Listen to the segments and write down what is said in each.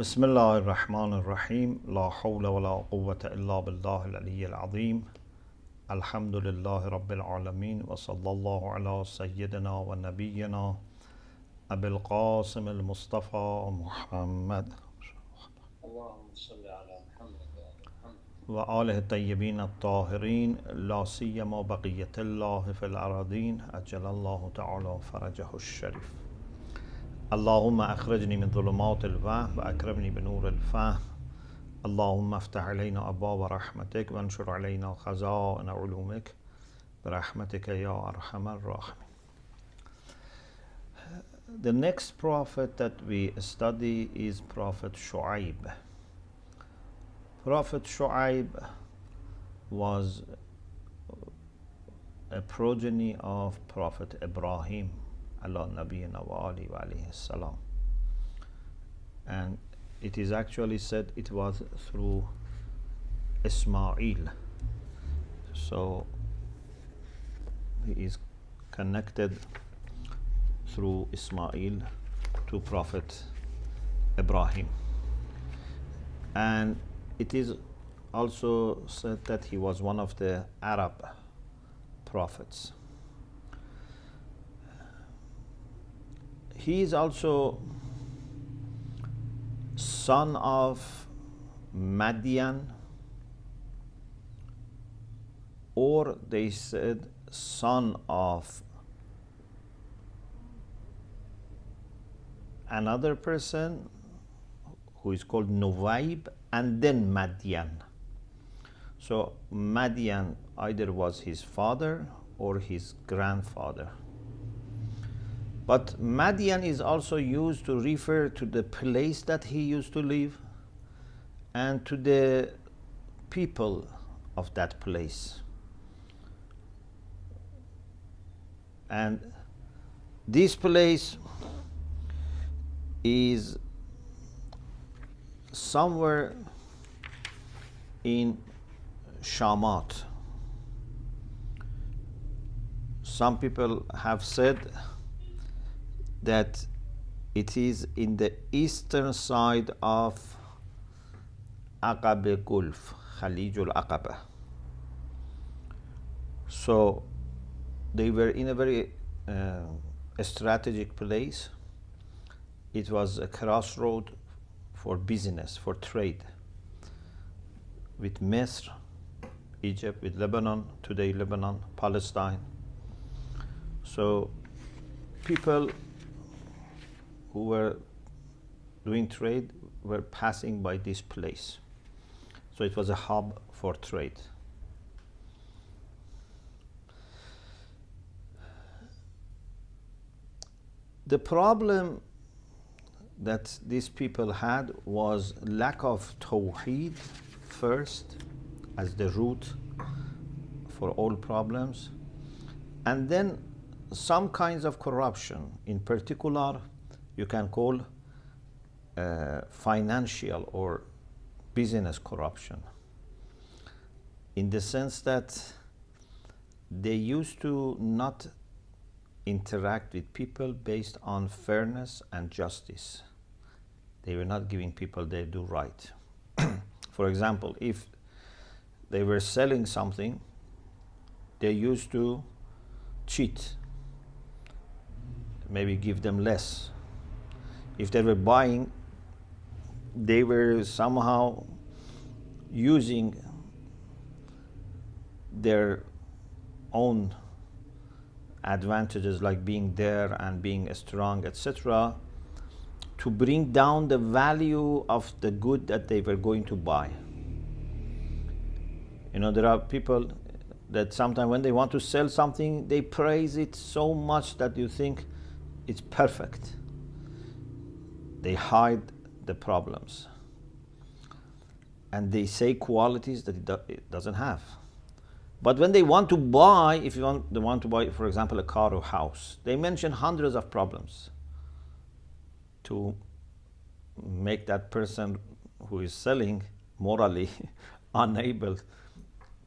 بسم الله الرحمن الرحيم لا حول ولا قوة إلا بالله العلي العظيم الحمد لله رب العالمين وصلى الله على سيدنا ونبينا أبي القاسم المصطفى محمد اللهم صل على محمد وآل محمد وآله الطيبين الطاهرين لا سيما بقية الله في الأراضين أجل الله تعالى فرجه الشريف اللهم أخرجني من ظلمات الوهم وأكرمني بنور الفهم اللهم افتح علينا أبواب رحمتك وانشر علينا خزائن علومك برحمتك يا أرحم الراحمين. The next prophet that we study is Prophet Shu'ayb. Prophet Shu'ayb was a progeny of Prophet Ibrahim ala nabiyina wa alihi wa alayhi salam, and it is actually said it was through Ismail, so he is connected through Ismail to Prophet Ibrahim, and it is also said that he was one of the Arab prophets. He is also son of Madian, or they said son of another person who is called Shuayb, and then Madian. So Madian either was his father or his grandfather. But Madian is also used to refer to the place that he used to live and to the people of that place. And this place is somewhere in Shamat. Some people have said that it is in the eastern side of Aqaba Gulf, Khalij al-Aqaba. So they were in a very strategic place. It was a crossroad for business, for trade, with Misr, Egypt, with Lebanon, today Lebanon, Palestine. So people who were doing trade were passing by this place. So it was a hub for trade. The problem that these people had was lack of tawheed first, as the root for all problems, and then some kinds of corruption. In particular, you can call financial or business corruption, in the sense that they used to not interact with people based on fairness and justice. They were not giving people their due right. For example, if they were selling something, they used to cheat, maybe give them less. If they were buying, they were somehow using their own advantages, like being there and being strong, etc., to bring down the value of the good that they were going to buy. You know, there are people that sometimes when they want to sell something, they praise it so much that you think it's perfect. They hide the problems, and they say qualities that it doesn't have. But when they want to buy, if they want to buy, for example, a car or house, they mention hundreds of problems to make that person who is selling morally unable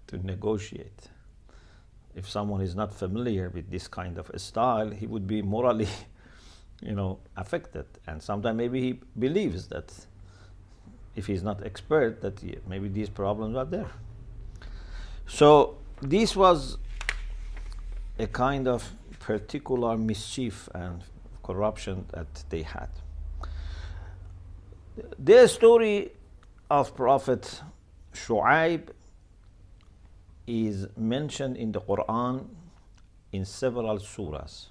to negotiate. If someone is not familiar with this kind of a style, he would be morally affected. And sometimes maybe he believes that if he's not expert, that maybe these problems are there. So this was a kind of particular mischief and corruption that they had. The story of Prophet Shu'ayb is mentioned in the Qur'an in several surahs.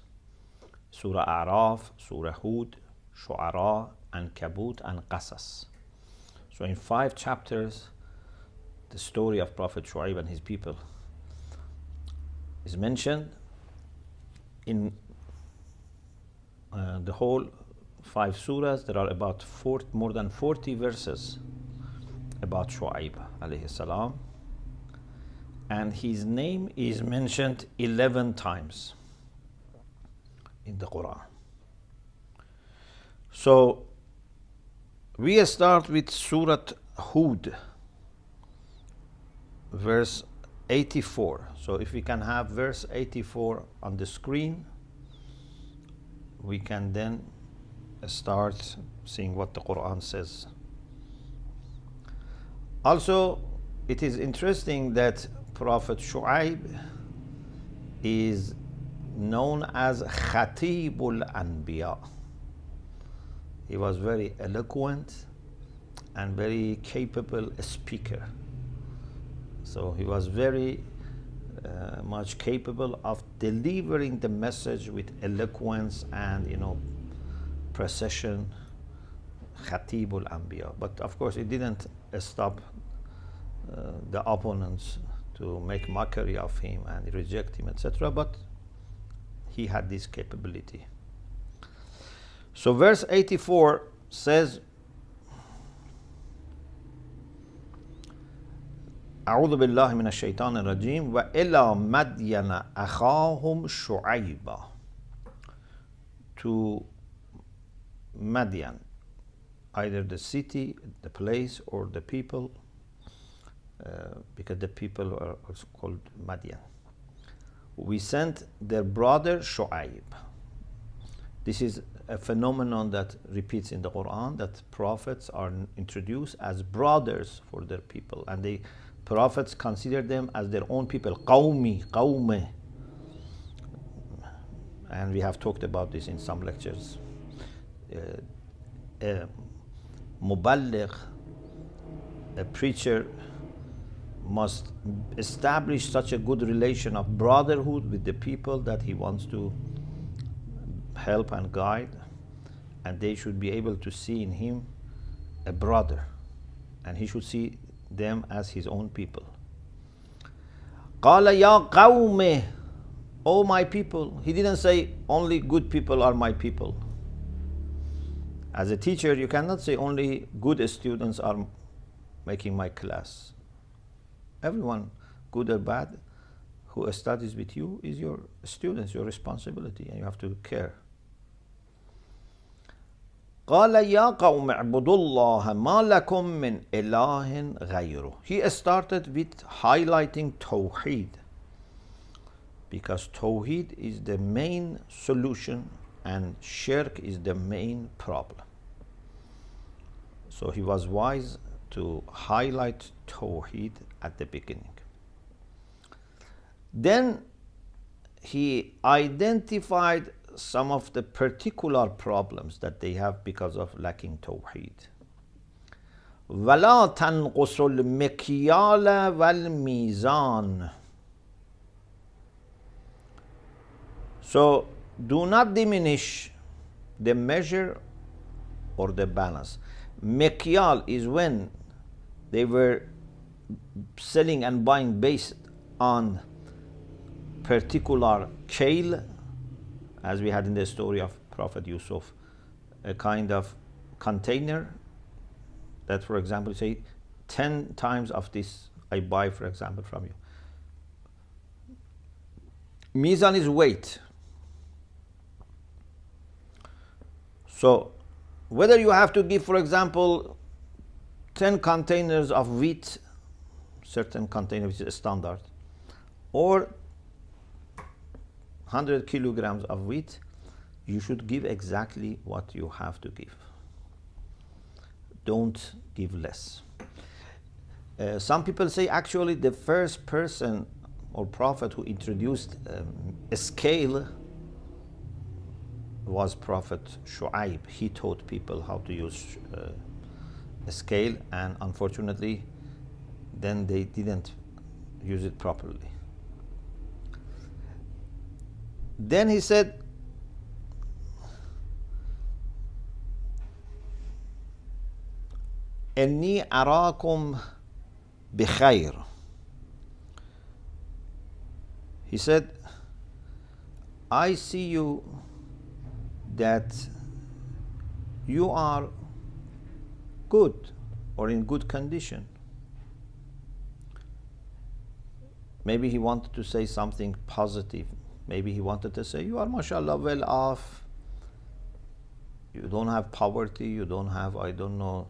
Surah A'raf, Surah Hud, Shu'ara, Ankabut, and Qasas. So in 5 chapters, the story of Prophet Shu'ayb and his people is mentioned. In the whole 5 surahs, there are about more than 40 verses about Shu'ayb alayhi salam, and his name is mentioned 11 times in the Quran. So we start with Surah Hud, verse 84. So if we can have verse 84 on the screen, we can then start seeing what the Quran says. Also, it is interesting that Prophet Shu'ayb is known as Khatibul Anbiya. He was very eloquent and very capable speaker. So he was very much capable of delivering the message with eloquence and precision. Khatibul Anbiya. But of course it didn't stop the opponents to make mockery of him and reject him, etc. But he had this capability. So verse 84 says, أعوذ بالله من الشيطان الرجيم وإلى مدين أخاهم شعيبا. To Madian, either the city, the place, or the people, because the people are also called Madian. We sent their brother Shu'ayb. This is a phenomenon that repeats in the Quran, that prophets are introduced as brothers for their people, and the prophets consider them as their own people. Qawmi, qawme. And we have talked about this in some lectures. Muballigh, a preacher, must establish such a good relation of brotherhood with the people that he wants to help and guide, and they should be able to see in him a brother, and he should see them as his own people. قال يا قوم, O my people. He didn't say only good people are my people. As a teacher, you cannot say only good students are making my class. Everyone, good or bad, who studies with you is your students, your responsibility, and you have to care. قال يا قوم اعبدوا الله ما لكم من إله غيره. He started with highlighting Tawheed, because Tawheed is the main solution and Shirk is the main problem. So he was wise to highlight Tawheed at the beginning. Then he identified some of the particular problems that they have because of lacking Tawheed. وَلَا تَنْقُصُ الْمِكْيَالَ وَالْمِيزَانَ. So do not diminish the measure or the balance. Mikyal is when they were selling and buying based on particular kale, as we had in the story of Prophet Yusuf, a kind of container that, for example, say 10 times of this I buy, for example, from you. Mizan is weight. So whether you have to give, for example, 10 containers of wheat, certain container which is standard, or 100 kilograms of wheat, you should give exactly what you have to give. don't give less. Some people say actually the first person or prophet who introduced a scale was Prophet Shu'ayb. He taught people how to use a scale, and unfortunately then they didn't use it properly. Then he said, إني أراكم بخير. He said, I see you that you are good or in good condition. Maybe he wanted to say something positive. Maybe he wanted to say, you are mashallah well off. You don't have poverty. You don't have, I don't know,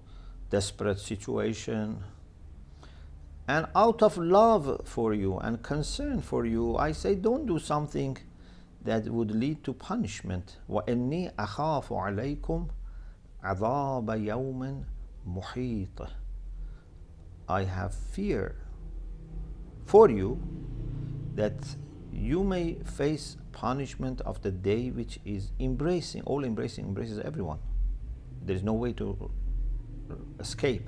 desperate situation. And out of love for you and concern for you, I say don't do something that would lead to punishment. وَإِنِّي أَخَافُ عَلَيْكُمْ عَذَابَ يَوْمٍ مُحِيطٍ. I have fear for you that you may face punishment of the day which is embracing, all embracing, embraces everyone. There is no way to escape.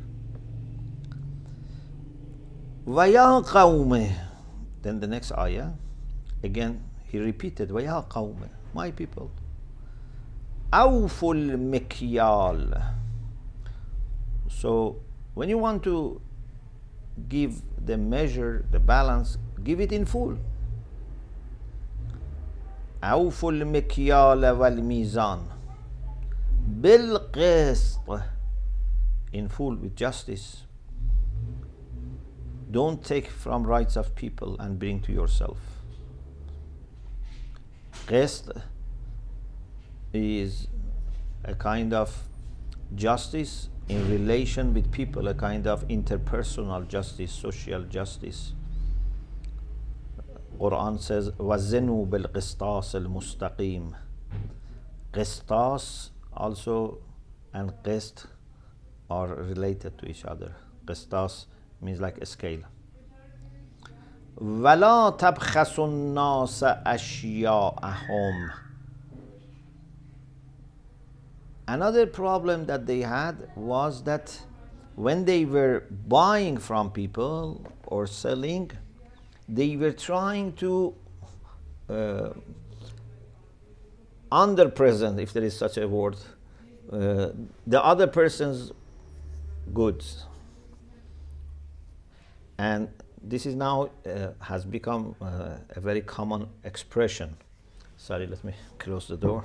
وَيَا قَوْمِ. Then the next ayah, again he repeated, وَيَا قَوْمِ, my people. أَوْفُوا الْمِكْيَالِ. So when you want to give the measure, the balance, give it in full. أوفوا المكيال والميزان بالقسط. In full, with justice. Don't take from rights of people and bring to yourself. Qist is a kind of justice in relation with people, a kind of interpersonal justice, social justice. Qur'an says, وَزِنُوا بِالْقِسْطَاسِ الْمُسْتَقِيمِ. Qistas also and qist are related to each other. Qistas means like a scale. وَلَا تَبْخَسُوا النَّاسَ أَشْيَاءَهُمْ. Another problem that they had was that when they were buying from people or selling, they were trying to underpresent, if there is such a word, the other person's goods. And this is now has become a very common expression. Sorry, let me close the door.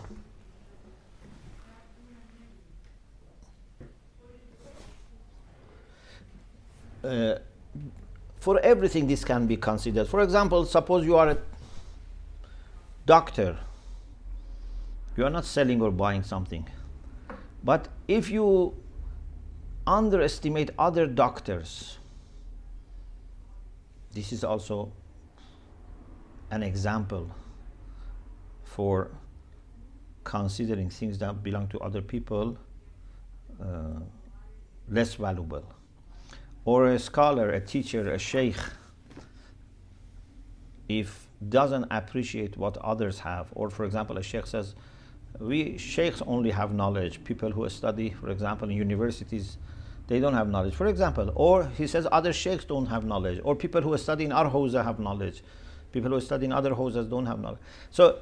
For everything this can be considered. For example, suppose you are a doctor. You are not selling or buying something. But if you underestimate other doctors, this is also an example for considering things that belong to other people less valuable. Or a scholar, a teacher, a sheikh, if doesn't appreciate what others have, or for example, a sheikh says, we sheikhs only have knowledge. People who study, for example, in universities, they don't have knowledge, for example. Or he says other sheikhs don't have knowledge. Or people who study in our hawza have knowledge. People who study in other hawzas don't have knowledge. So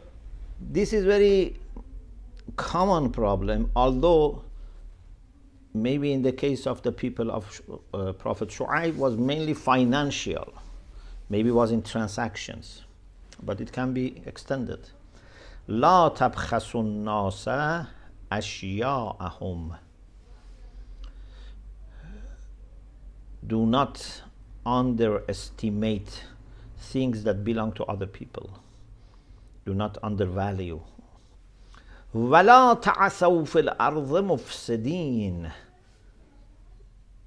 this is very common problem, although maybe in the case of the people of Prophet Shu'ayb was mainly financial, maybe was in transactions, but it can be extended. لا تبخسوا الناس أشياءهم. Do not underestimate things that belong to other people. Do not undervalue. وَلَا تَعْثَوْا فِي الْأَرْضِ مُفْسِدِينَ.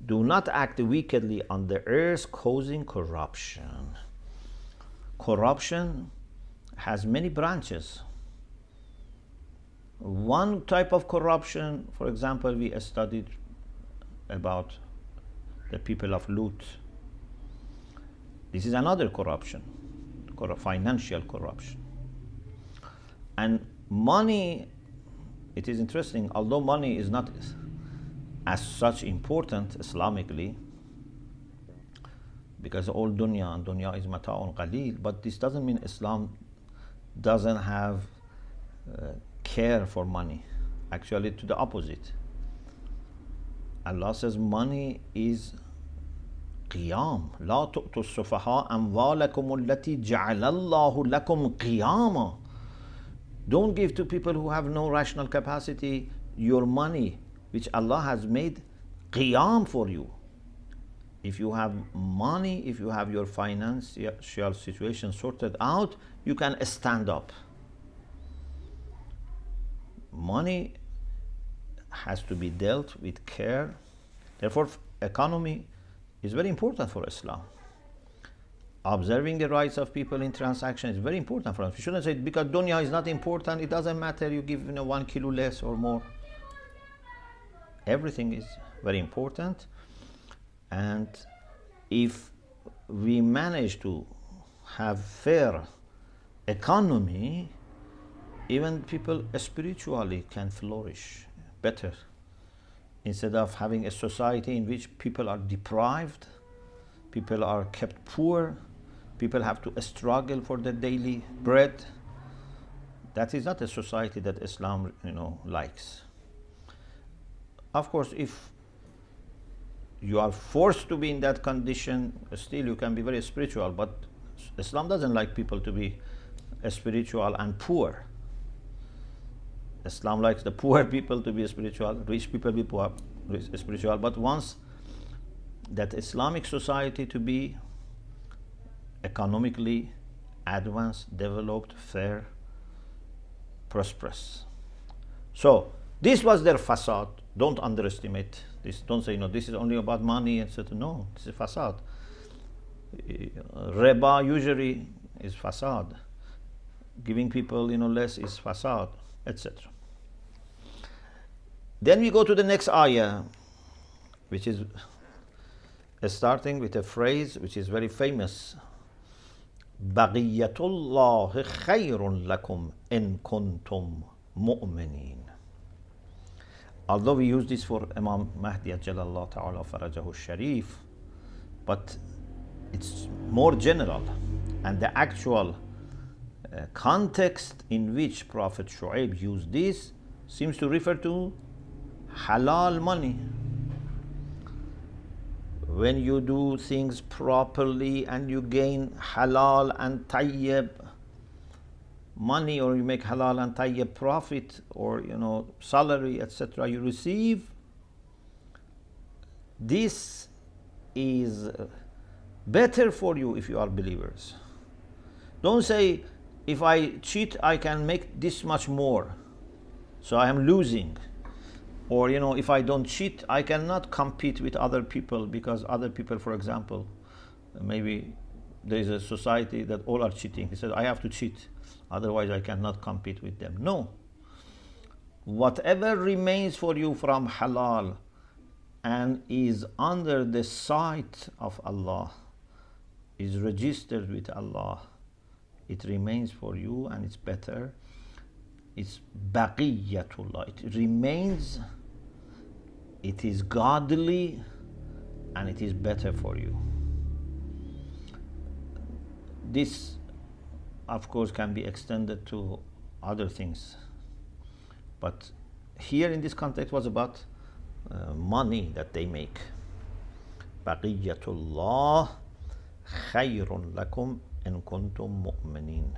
Do not act wickedly on the earth, causing corruption. Corruption has many branches. One type of corruption, for example, we studied about the people of Lut. This is another corruption, financial corruption. And money, it is interesting, although money is not as such important Islamically, because all dunya is mata'un qaleel, but this doesn't mean Islam doesn't have care for money. Actually, to the opposite. Allah says money is qiyam. لا تؤتوا السفهاء أموالكم التي جعل الله لكم قياما. Don't give to people who have no rational capacity your money, which Allah has made qiyam for you. If you have money, if you have your financial situation sorted out, you can stand up. Money has to be dealt with care. Therefore, economy is very important for Islam. Observing the rights of people in transaction is very important for us. We shouldn't say because dunya is not important, it doesn't matter, you give 1 kilo less or more. Everything is very important. And if we manage to have fair economy, even people spiritually can flourish better. Instead of having a society in which people are deprived, people are kept poor, people have to struggle for their daily bread. That is not a society that Islam, likes. Of course, if you are forced to be in that condition, still you can be very spiritual, but Islam doesn't like people to be spiritual and poor. Islam likes the poor people to be spiritual, rich people to be poor, spiritual. But once that Islamic society to be economically advanced, developed, fair, prosperous. So this was their facade. Don't underestimate this. Don't say, this is only about money, etc. No, this is facade. Riba usually is facade. Giving people, less is facade, etc. Then we go to the next ayah, which is starting with a phrase which is very famous. بَقِيَّةُ اللَّهِ خَيْرٌ لَكُمْ إِن كُنْتُمْ مُؤْمِنِينَ. Although we use this for Imam Mahdi Ajjalallahu Ta'ala Farajahu Sharif, but it's more general. And the actual context in which Prophet Shu'ayb used this seems to refer to halal money. When you do things properly and you gain halal and tayyib money, or you make halal and tayyib profit, or salary, etc., you receive, this is better for you if you are believers. Don't say, if I cheat I can make this much more, so I am losing. Or if I don't cheat I cannot compete with other people, because other people, for example, maybe there is a society that all are cheating. He said, I have to cheat, otherwise I cannot compete with them. No. Whatever remains for you from halal and is under the sight of Allah, is registered with Allah, it remains for you and it's better. It's baqiyatullah. It remains, it is godly, and it is better for you. This, of course, can be extended to other things. But here in this context was about money that they make. Baqiyatullah khayrun lakum in kuntum mu'minin.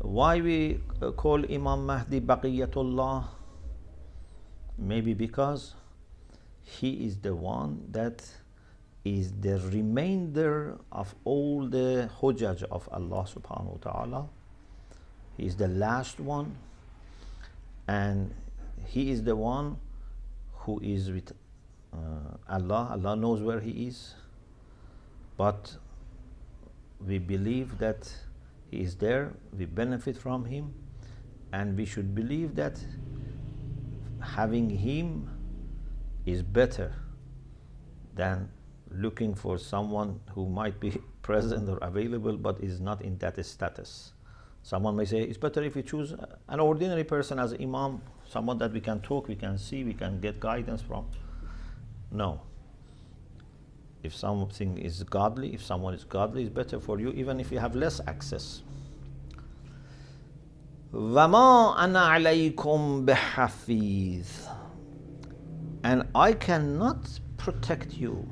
Why we call Imam Mahdi Baqiyatullah? Maybe because he is the one that is the remainder of all the hujjaj of Allah subhanahu wa ta'ala. He is the last one, and he is the one who is with Allah. Allah knows where he is, but we believe that he is there, we benefit from him, and we should believe that having him is better than looking for someone who might be present or available but is not in that status. Someone may say it's better if we choose an ordinary person as imam, someone that we can talk, we can see, we can get guidance from. No. If something is godly, if someone is godly, it's better for you even if you have less access. وَمَا أَنَا عَلَيْكُمْ بِحَفِيظ. And I cannot protect you.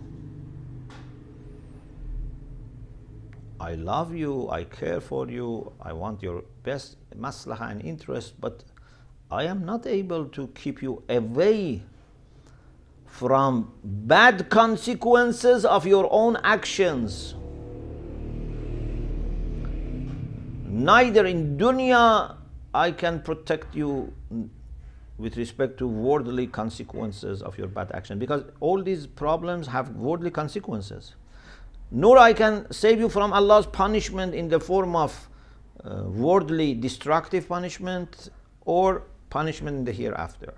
I love you, I care for you, I want your best maslaha and interest, but I am not able to keep you away from bad consequences of your own actions. Neither in dunya I can protect you with respect to worldly consequences of your bad action, because all these problems have worldly consequences. Nor I can save you from Allah's punishment in the form of worldly destructive punishment or punishment in the hereafter.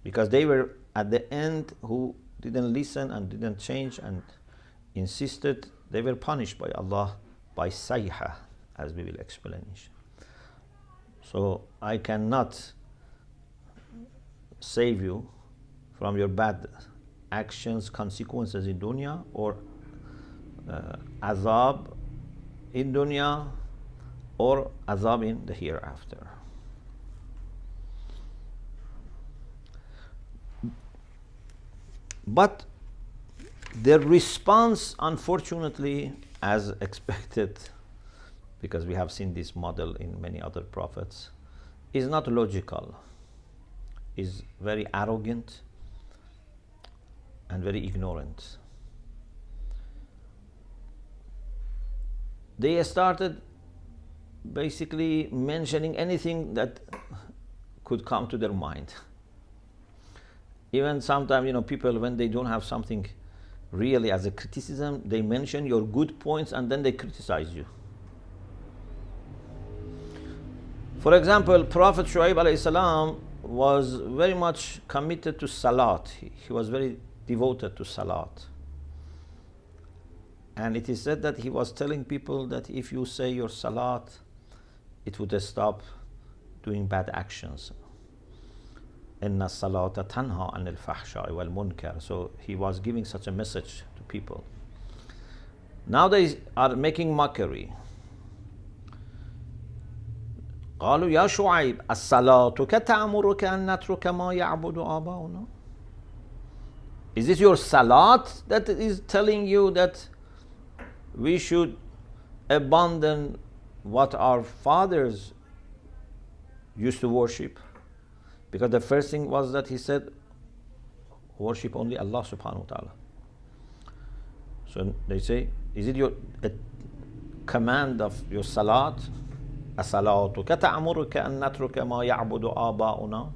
Because they were at the end who didn't listen and didn't change and insisted, they were punished by Allah by sayha, as we will explain. So I cannot save you from your bad actions, consequences in dunya, or azab in dunya, or azab in the hereafter. But the response, unfortunately, as expected, because we have seen this model in many other prophets, is not logical, is very arrogant and very ignorant. They started basically mentioning anything that could come to their mind. Even sometimes, people, when they don't have something really as a criticism, they mention your good points and then they criticize you. For example, Prophet Shuayb alayhi salam was very much committed to salat. He was very devoted to salat. And it is said that he was telling people that if you say your salat, it would stop doing bad actions. Inna salata tanha anil fahsha'i wal munkar. So he was giving such a message to people. Now they are making mockery. قالوا يا شعيب الصلاتك تأمرك أن نترك ما يعبد آباؤنا. Is it your salat that is telling you that we should abandon what our fathers used to worship? Because the first thing was that he said, worship only Allah subhanahu wa ta'ala. So they say, is it your command of your salat? أَصَلَاتُكَ تَأْمُرُكَ أَن نَتْرُكَ مَا يَعْبُدُ آبَاؤُنَا.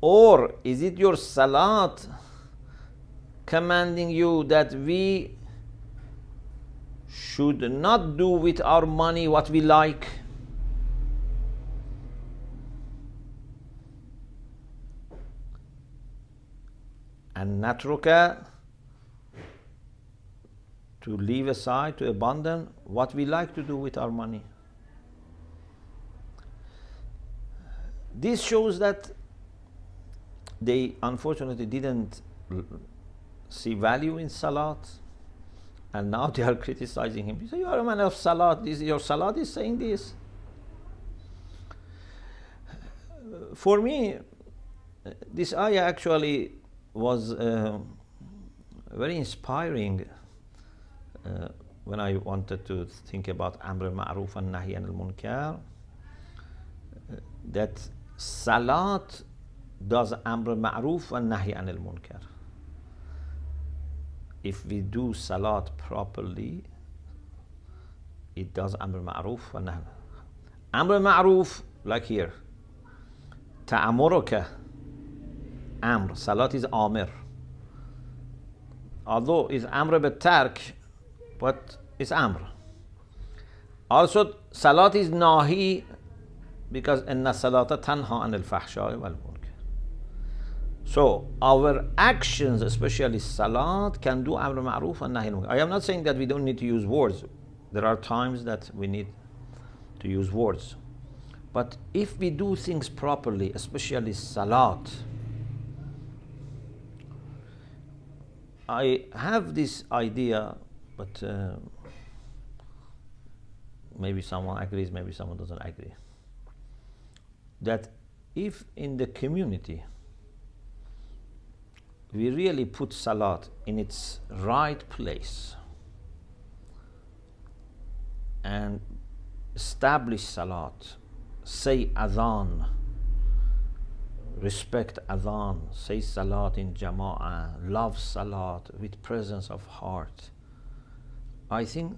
Or is it your salat commanding you that we should not do with our money what we like? And natruka, to leave aside, to abandon what we like to do with our money. This shows that they unfortunately didn't see value in salat, and now they are criticizing him. You say, you are a man of salat, your salat is saying this. For me, this ayah actually was very inspiring when I wanted to think about Amr al-Ma'ruf and Nahi al-Munkar, that salat does Amr al-Ma'ruf and Nahi al-Munkar. If we do salat properly, it does Amr al-Ma'ruf and Nahi. Amr al-Ma'ruf, like here, ta'amuruka, Amr, salat is Amir. Although it's Amr bil-Tark, but it's Amr. Also, salat is Nahi because إن الصلاة تنهى عن الفحشاء والمنكر. So our actions, especially salat, can do amr ma'ruf and nahi munkar. I am not saying that we don't need to use words. There are times that we need to use words. But if we do things properly, especially salat, I have this idea, but maybe someone agrees, maybe someone doesn't agree, that if in the community we really put salat in its right place and establish salat, say adhan, respect adhan, say salat in jama'ah, love salat with presence of heart, I think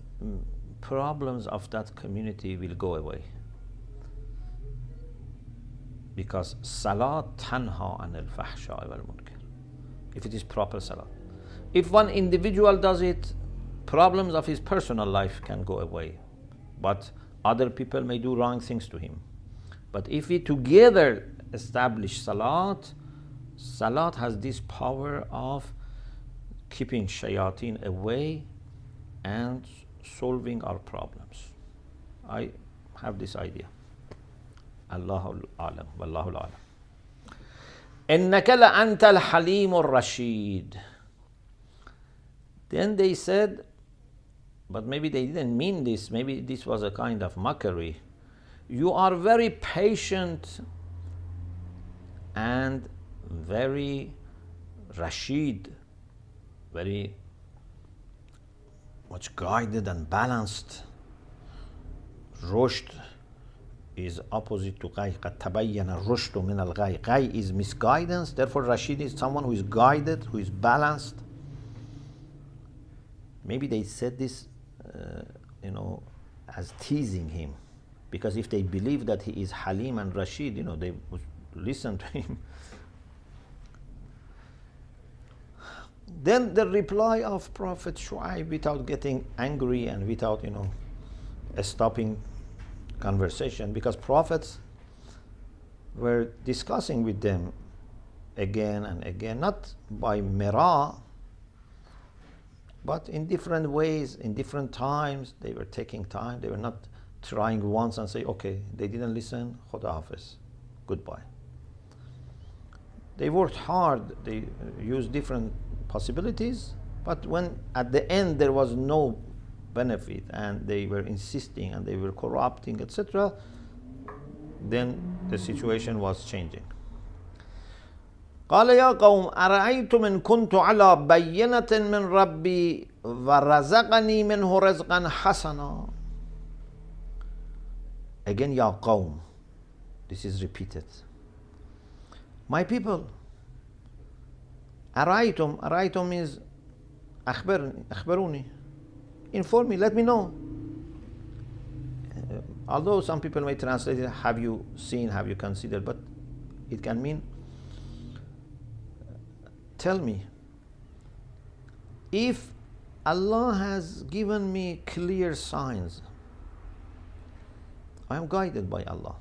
problems of that community will go away. Because salat tanha an al-fahsha wal-munkar. If it is proper salat. If one individual does it, problems of his personal life can go away. But other people may do wrong things to him. But if we together establish salat, salat has this power of keeping shayateen away and solving our problems. I have this idea. Allahu alam, wallahu alam. إنك لأنت الحليم الرشيد. Then they said, but maybe they didn't mean this, maybe this was a kind of mockery. You are very patient and very Rashid, very much guided and balanced. Rushd is opposite to Ghai. قَدْ تَبَيَّنَ الرُّشْدُ مِنَ الْغَيِّ. Ghai is misguidance, therefore Rashid is someone who is guided, who is balanced. Maybe they said this, as teasing him. Because if they believe that he is Halim and Rashid, they would listen to him. Then the reply of Prophet Shu'ayb, without getting angry and without, stopping conversation, because prophets were discussing with them again and again, not by mirah, but in different ways, in different times. They were taking time. They were not trying once and say, okay, they didn't listen, Khuda Hafiz, goodbye. They worked hard. They used different possibilities, but when at the end there was no benefit and they were insisting and they were corrupting, etc., then the situation was changing. قال يا قوم أرأيتم إن كنت على بينة من ربي ورزقني منه رزقا حسنا. Again, يا قوم. This is repeated. My people. أرأيتم means أخبروني. Inform me, let me know. Although some people may translate it, have you seen, have you considered, but it can mean, tell me. If Allah has given me clear signs, I am guided by Allah,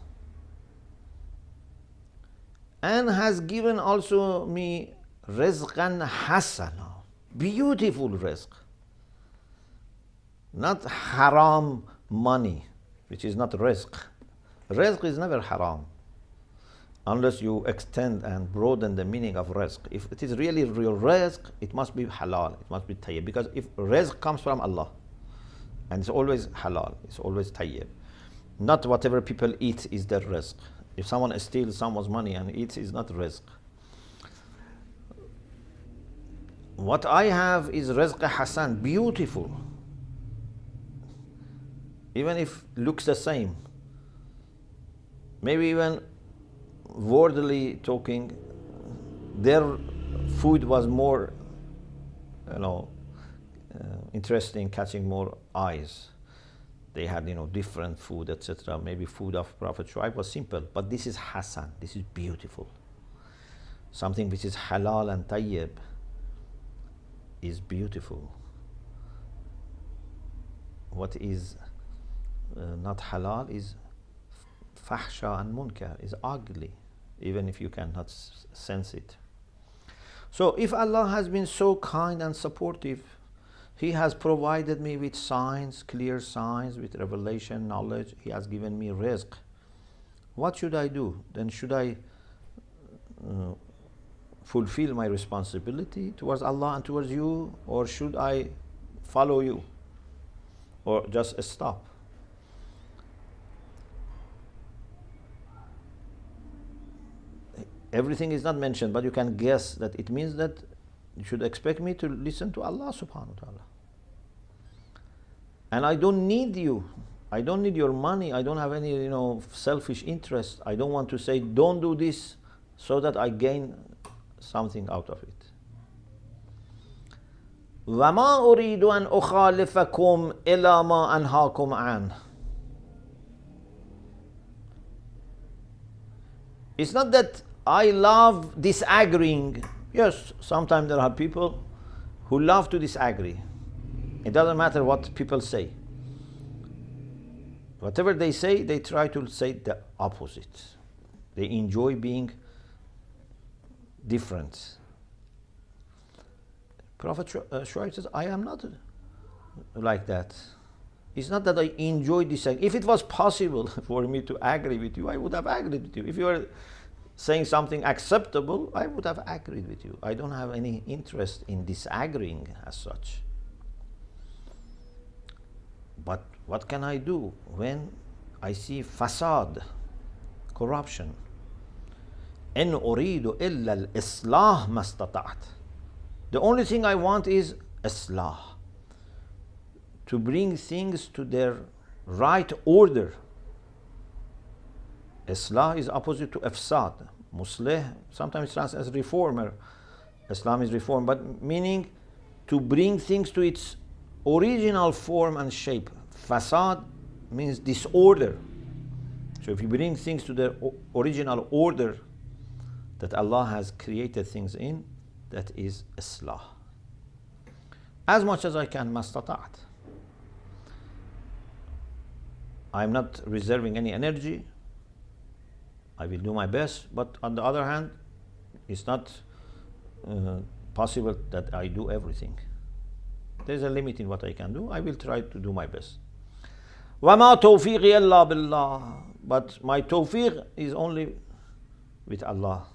and has given also me rizqan hasana, beautiful rizq, not haram money, which is not rizq. Rizq is never haram, unless you extend and broaden the meaning of rizq. If it is really real rizq, it must be halal, it must be tayyib, because if rizq comes from Allah, and it's always halal, it's always tayyib. Not whatever people eat is their rizq. If someone steals someone's money and eats, is not rizq. What I have is rizq hasan, beautiful. Even if looks the same, maybe even worldly talking, their food was more, interesting, catching more eyes. They had, different food, etc. Maybe food of Prophet Shuayb was simple, but this is hasan, this is beautiful. Something which is halal and tayyib is beautiful. What is not halal is fahsha and munkar, is ugly, even if you cannot sense it. So if Allah has been so kind and supportive, He has provided me with signs, clear signs, with revelation, knowledge. He has given me rizq. What should I do? Then should I fulfill my responsibility towards Allah and towards you, or should I follow you, or just stop? Everything is not mentioned, but you can guess that it means that you should expect me to listen to Allah subhanahu wa ta'ala. And I don't need you. I don't need your money. I don't have any, selfish interest. I don't want to say, don't do this so that I gain something out of it. وَمَا أُرِيدُ أَنْ أُخَالِفَكُمْ إِلَى مَا أَنْهَاكُمْ عَنْهُ. It's not that I love disagreeing. Yes, sometimes there are people who love to disagree. It doesn't matter what people say. Whatever they say, they try to say the opposite. They enjoy being different. Prophet Shuayb says, I am not like that. It's not that I enjoy disagreeing. If it was possible for me to agree with you, I would have agreed with you. If you were saying something acceptable, I would have agreed with you. I don't have any interest in disagreeing as such. But what can I do when I see fasad, corruption? إن أريد إلا الإصلاح ما استطعت. The only thing I want is islah, to bring things to their right order. Islah is opposite to ifsad. Musleh sometimes translates as reformer. Islam is reform, but meaning to bring things to its original form and shape. Fasad means disorder. So if you bring things to their original order that Allah has created things in, that is islah. As much as I can, mastata'at. I'm not reserving any energy. I will do my best, but on the other hand, it's not possible that I do everything. There's a limit in what I can do. I will try to do my best. وَمَا تَوْفِيقِي إِلَّا بِاللَّهِ. But my tawfiq is only with Allah.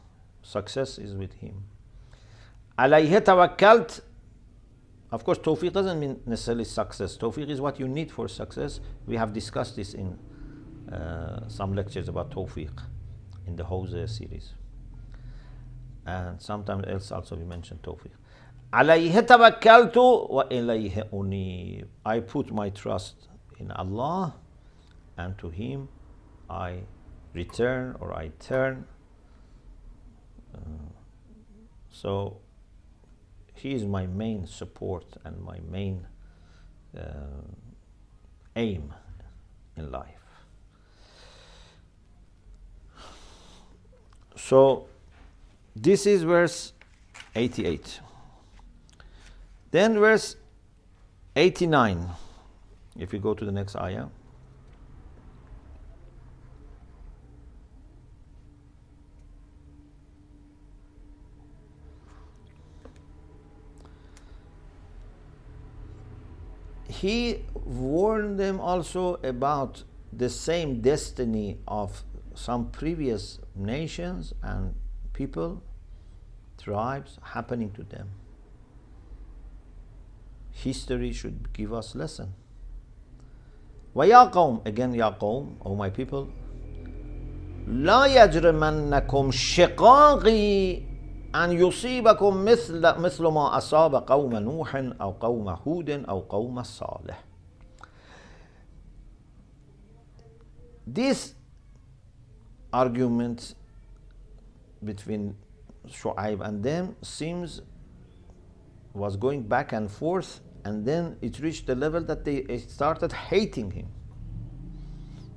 Success is with Him. عَلَيْهِ تَوَكَّلْتُ. Of course, tawfiq doesn't mean necessarily success. Tawfiq is what you need for success. We have discussed this in some lectures about tawfiq in the Hawza series. And sometimes else also we mentioned tawfiq. عَلَيْهِ تَوَكَّلْتُ وَإِلَيْهِ أُنِيبُ. I put my trust in Allah, and to Him I return, or I turn. So He is my main support and my main aim in life. So this is verse 88. Then verse 89. If you go to the next ayah. He warned them also about the same destiny of some previous nations and people, tribes, happening to them. History should give us lesson. وَيَا قَوْمِ, again, يَا قَوْمِ, O my people, لَا يَجْرِمَنَّكُمْ شِقَاقِي أن يصيبكم مثل ما أصاب قوم نوح أو قوم هود أو قوم صالح. This argument between Shu'ayb and them was going back and forth, and then it reached the level that they started hating him.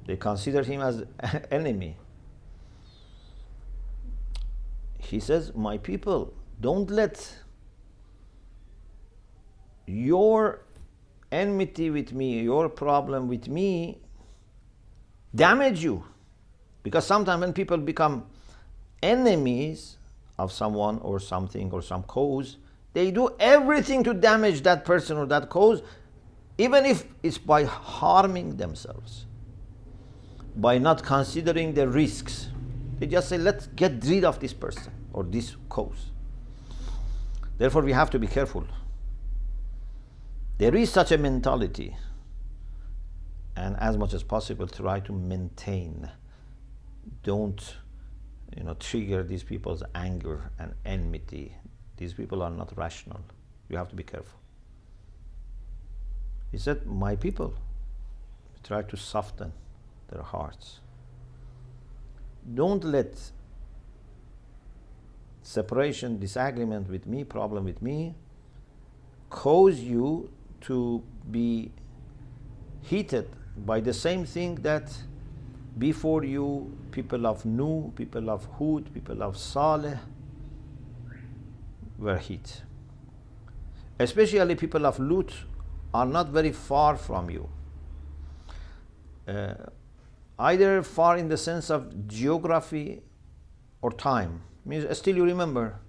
They considered him as an enemy. He says, my people, don't let your enmity with me, your problem with me, damage you. Because sometimes when people become enemies of someone or something or some cause, they do everything to damage that person or that cause, even if it's by harming themselves, by not considering the risks. They just say, let's get rid of this person or this cause. Therefore, we have to be careful. There is such a mentality, and as much as possible, try to maintain. Don't, trigger these people's anger and enmity. These people are not rational. You have to be careful. He said, my people, try to soften their hearts. Don't let separation, disagreement with me, problem with me, cause you to be heated by the same thing that before you, people of Nuh, people of Hud, people of Saleh were hit. Especially people of Lut are not very far from you. Either far in the sense of geography or time. Means still you remember,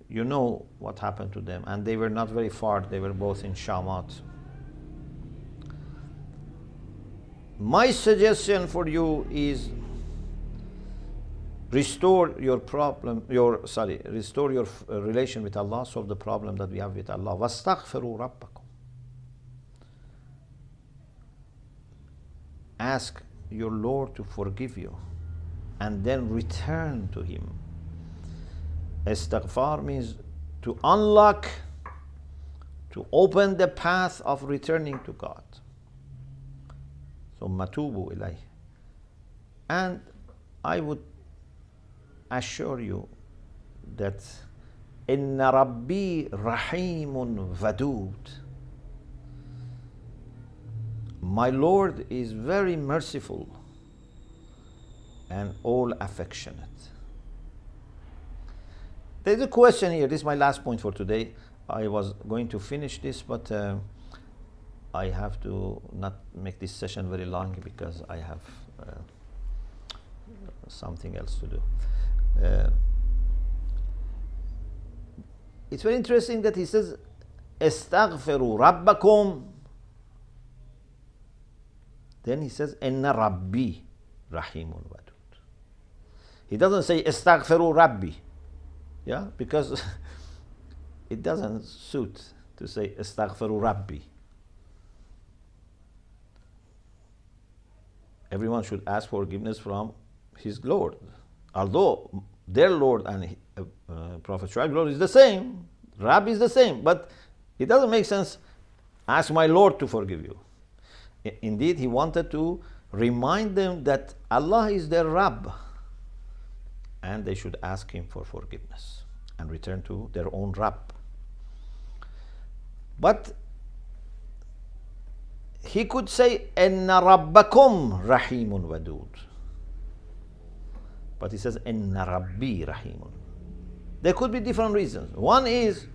you know what happened to them, and they were not very far, they were both in Shamat. My suggestion for you is restore your relation with Allah, solve the problem that we have with Allah. وَاسْتَغْفِرُوا رَبَّكُمْ. Ask your Lord to forgive you and then return to Him. Istighfar means to unlock, to open the path of returning to God. So matubu ilayh. And I would assure you that inna rabbi rahimun vadud. My Lord is very merciful and all affectionate. There's a question here. This is my last point for today. I was going to finish this, but I have to not make this session very long because I have something else to do. It's very interesting that he says, "Astaghfiru rabbakum." Then he says, "Inna rabbi rahimun wadud." He doesn't say, "Astaghfiru rabbi," yeah, because it doesn't suit to say, "Astaghfiru rabbi." Everyone should ask forgiveness from his Lord. Although their Lord and Prophet Shu'ayb Lord is the same, Rabbi is the same, but it doesn't make sense, ask my Lord to forgive you. Indeed, he wanted to remind them that Allah is their Rabb, and they should ask Him for forgiveness and return to their own Rabb. But he could say, "Inna rabbakum rahimun wadud." But he says, "Inna rabbi rahimun." There could be different reasons. One is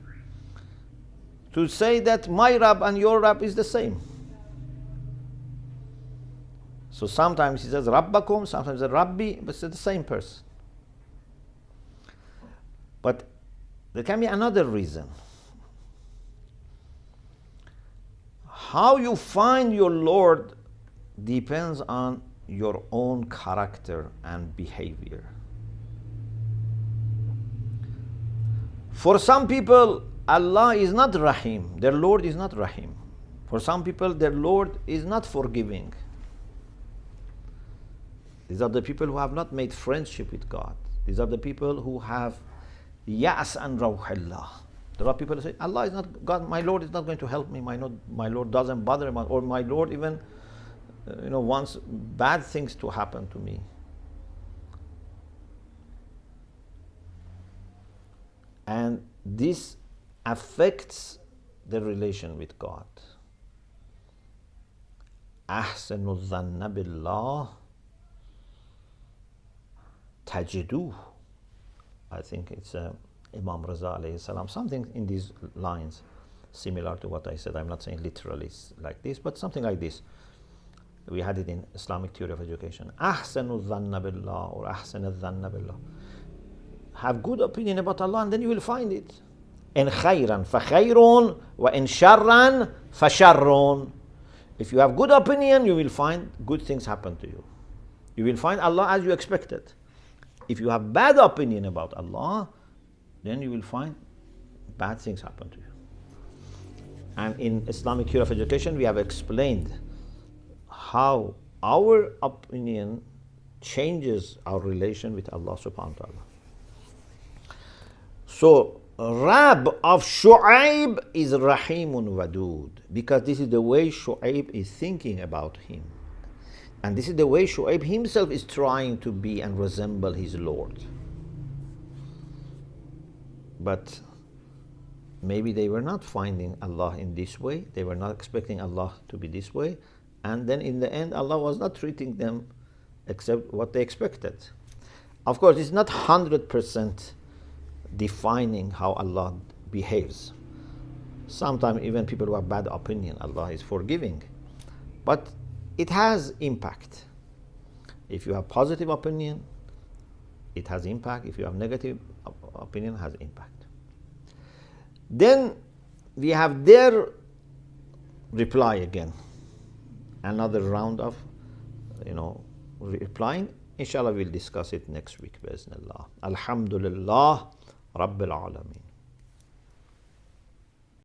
to say that my Rabb and your Rabb is the same. So sometimes he says rabbakum, sometimes a rabbi, but it's the same person. But there can be another reason. How you find your Lord depends on your own character and behavior. For some people, Allah is not Rahim. Their Lord is not Rahim. For some people, their Lord is not forgiving. These are the people who have not made friendship with God. These are the people who have Ya'as and Rawhillah. There are people who say, Allah is not God, my Lord is not going to help me, my Lord doesn't bother me, or my Lord even wants bad things to happen to me. And this affects the relation with God. Ahsanu dhanna billah tajiduh. I think it's Imam Raza alayhi salam, something in these lines, similar to what I said. I'm not saying literally like this, but something like this. We had it in Islamic theory of education. أحسن الظن بالله or أحسن الظن بالله. Have good opinion about Allah and then you will find it. إن خيرا فخير وإن شرا فشر. If you have good opinion, you will find good things happen to you. You will find Allah as you expected. If you have bad opinion about Allah, then you will find bad things happen to you. And in Islamic theory of education, we have explained how our opinion changes our relation with Allah subhanahu wa ta'ala. So, Rab of Shu'ayb is Rahimun Wadud, because this is the way Shu'ayb is thinking about him. And this is the way Shu'ayb himself is trying to be and resemble his Lord. But maybe they were not finding Allah in this way, they were not expecting Allah to be this way, and then in the end Allah was not treating them except what they expected. Of course, it's not 100% defining how Allah behaves. Sometimes even people who have bad opinion, Allah is forgiving. But it has impact. If you have positive opinion, it has impact. If you have negative opinion, it has impact. Then we have their reply again. Another round of, replying. Inshallah, we'll discuss it next week. Bismillah. Alhamdulillah. Rabbil Alameen.